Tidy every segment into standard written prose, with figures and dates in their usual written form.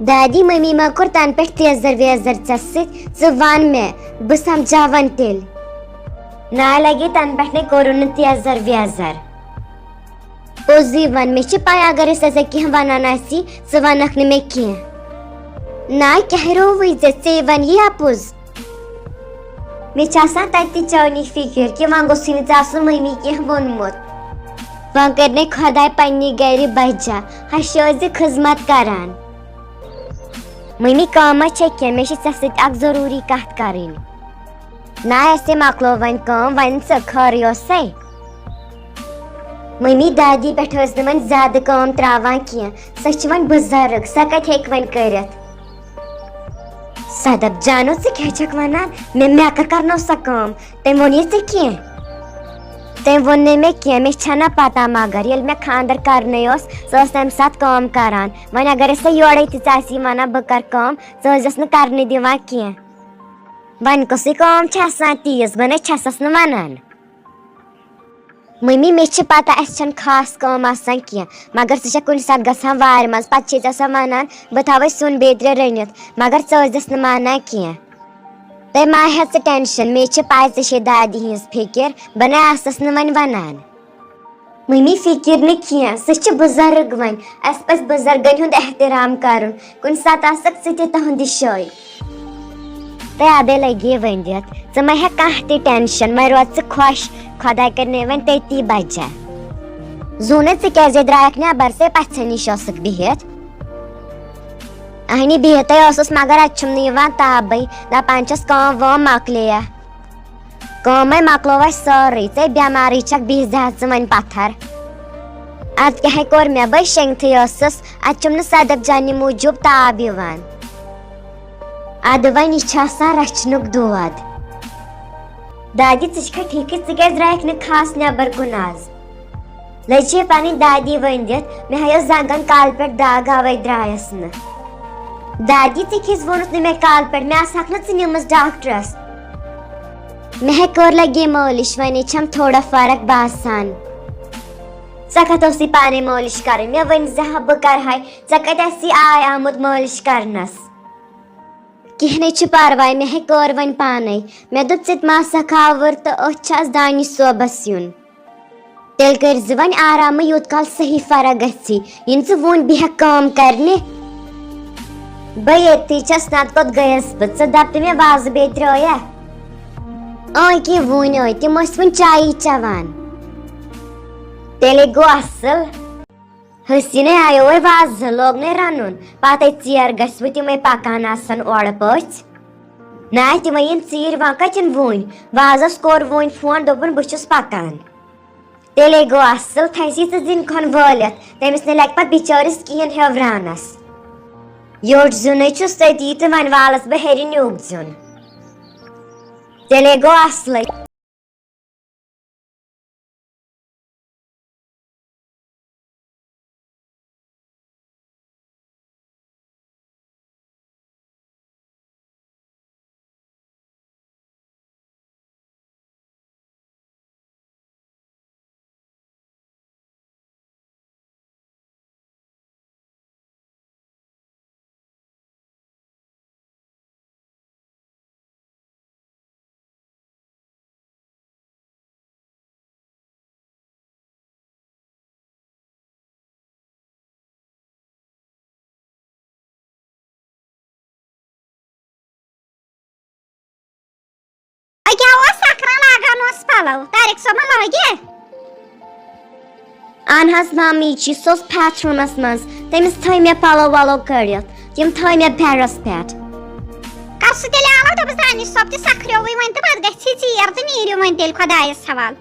दादी मम्मी मा कोर तन पे तेजर वेजर च वन मे बह समझावन तेल ना लगे तन पे ने कोरुन तेजर वेजर पोजी वन मे पाय अगर कह वनान वनक मे कह ना क्या रोवई चे वन यह अपोज मे तत चानी फिक्र कि वह गोस मम्मी कह वोनमुत वह कर खुदा पन्ने गर बचा हज खिजमत करान मम्मी कम कह मे जरूरी कत कर ना ऐसे मकलो वन वन खरी मम्मी दादी पे वन ज्यादा काम त्रावान कह सह वन बुजुर्ग सह कत हेक वन कर सदब जानो क्या वनान मे करनो सा काम तम वो कह तम वो मे कह मे छना पता मगर ये मे खानदर करने तम सात काम करान वन अगर योड़े ती वन बह कर काम ज़स करने दिवान कह वन कुछ काम तीज बह छसस न वनान मम्मी मे पता अस खास काम आसान कह मगर सह कुन सात गसान वार मज पे वनान बह थवे सुन बेत्र रनित मगर ज़स न माना कह ते मा हे टेंशन मे पाय ऐ दादी हज फिक्र बह ना आसस न वन वनान मम्मी फिक्र न कह सह बुजुर्ग वन अस पज बुजुर्गन हुंद एहतराम कर कुन सात आसक तुहद शाय ते अदे लगे वन दित मा हे कह टेंशन वन रोज खुश खुदा कर वन तती बचा जून क्या द्रायक नबर से पथ नश बिहत अहनी बिहत मगर अ ताबे दपान कम वम मकलिया कम मकलो सारे ऐ बेमारी छक बिह वन पत्थर अद क्या कोर मे बह शेंगथी अम सदब जानी मूजूब ताब यवान अद वन यह रचनुक दोद दादी ठीक क्या द्रायक न खास नबर कुन आज लजे पन दादी वन दित मे हयो जंगन काल पे दाग अवे द्रायस न दादी किस वोनुस मे काल पे मे हक निमस डॉक्टरस मे कर लगे मालिश वन छम थोड़ा फर्क बासान स कत पाने मालिश कर मे वन जहा बह कर कत आय आमुत मालिश करनस कह न परवाय मे कर वन पाने मे दुप मा सखावर तो अस दानि सोबस युन तेल कर वन आराम यूत काल सही फर्क गि इन वोन बह काम करने बह ये नत कोत गयस बह दप मे वाज बे त्रा कि वन तम वन चाय चवान तेल गो असल हसीन आयो वाज लोग न रनुन पत चेर गु तम पकान ओड़ पच ना तम चीर वह कतन वन वाजस कोर वन फोन दोपन बहुस पकान तेल गो असल थसी जिन खन वालित तमिस न लग पे बिचारिस कहें हेवरानस योट जुन तती तो वन वालस बह हेर न्यूक जुन तेल गो असल अन मामी सोस बाथरूमस मज तमिस थ मे पलो वलो कड़ित तम थ मे बेडस पे कर सह तेल आलो दपस दानिश सोब त सखरियो वन तो पत गछि चीर तो नीरियो वन तेल खुदायस हवाल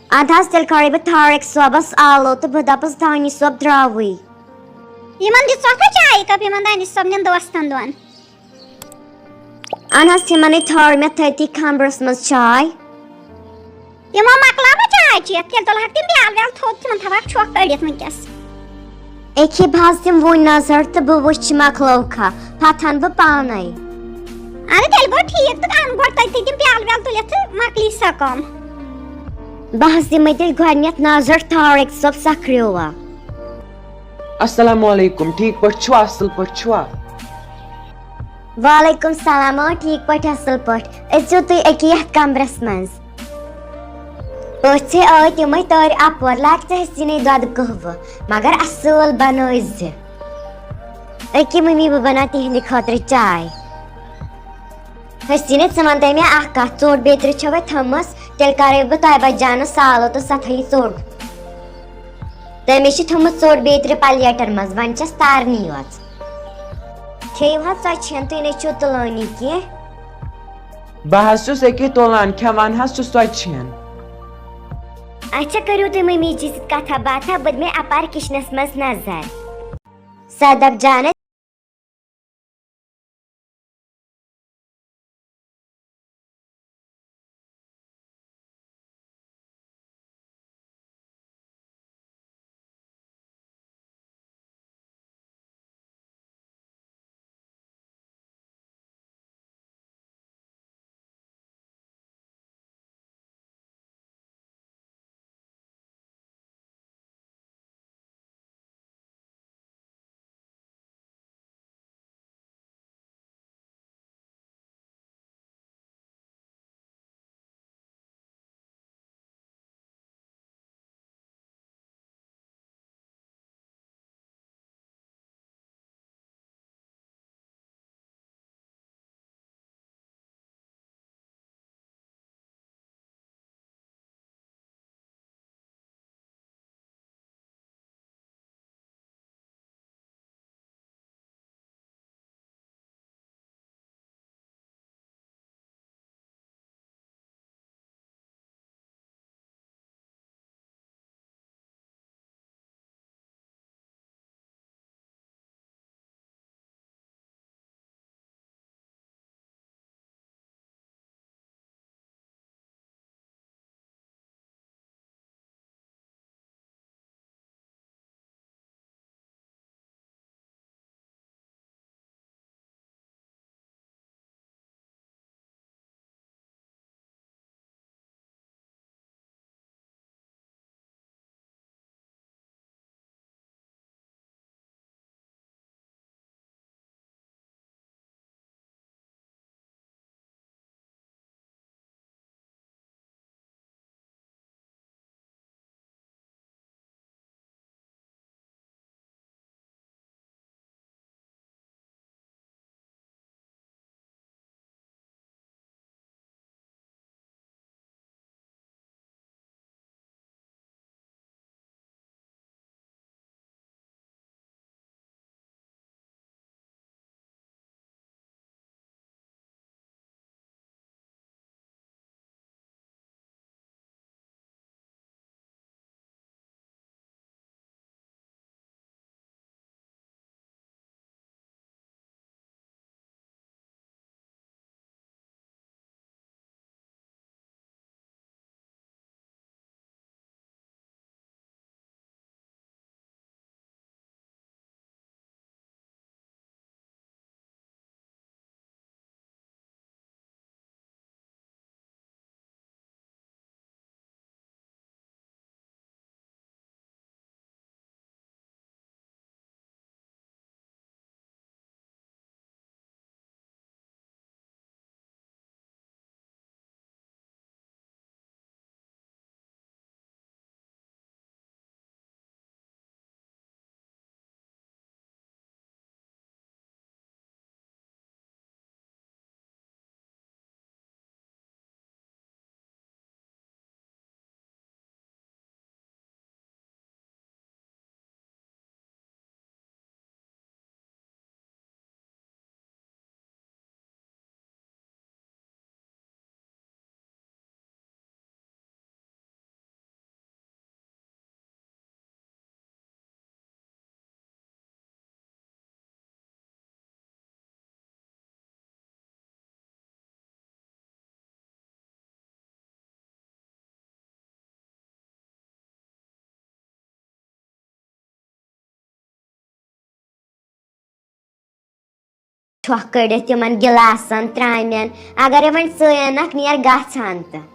अद तेल कड़ बह तारिक सोबस आलो तो बह दपस दानिश सोब द्रावी यमन दिस चाय कप यमन दानिश सोब न दोस्तन दोन अन तमन थोड़ मे तती खंबरस मज चाय यमो मकलाव चाय चेत तेल तल हक तम ब्याल व्याल थोद तमन थवक छोक कड़ित वनकस एके भाज तम वो नजर तो बह वुच मकलौखा पथन बह पाने अरे तेल गो ठीक तो अन गोट तती तम ब्याल व्याल तुलित मकली सकम बहस दिम तेल गोडनियत नजर तारिक सोब सखरियोवा अस्सलाम वालेकुम ठीक पट छुआ असल पट छुआ वालेकुम सलाम ठीक पट असल पट अजो तुई अकी यथ कमरस मंज पछे आय तिमै तार अपवर लाग हसीने दद कहव मगर असल बनोज अकी मम्मी बह बना तिहंद खातिर चाय हसीने वन ते मे अख कथ चोट बेतर छवे थमस तेल करे बह तोह बजान सालो तो सा थी चोट तमे थोमुत चोट बेतर पलेटर मज वन छस तारनी योत खेव षन तुम ने तुलानी कह बह अके तुलान खेवान षन अच्छा करो तुम मम्मी जी कथा बाथा बद मे अपार किचनस मज नजर सदब जान कड़ित तिमन गिलासन त्रामें अगर वन सनक नेर गछान तो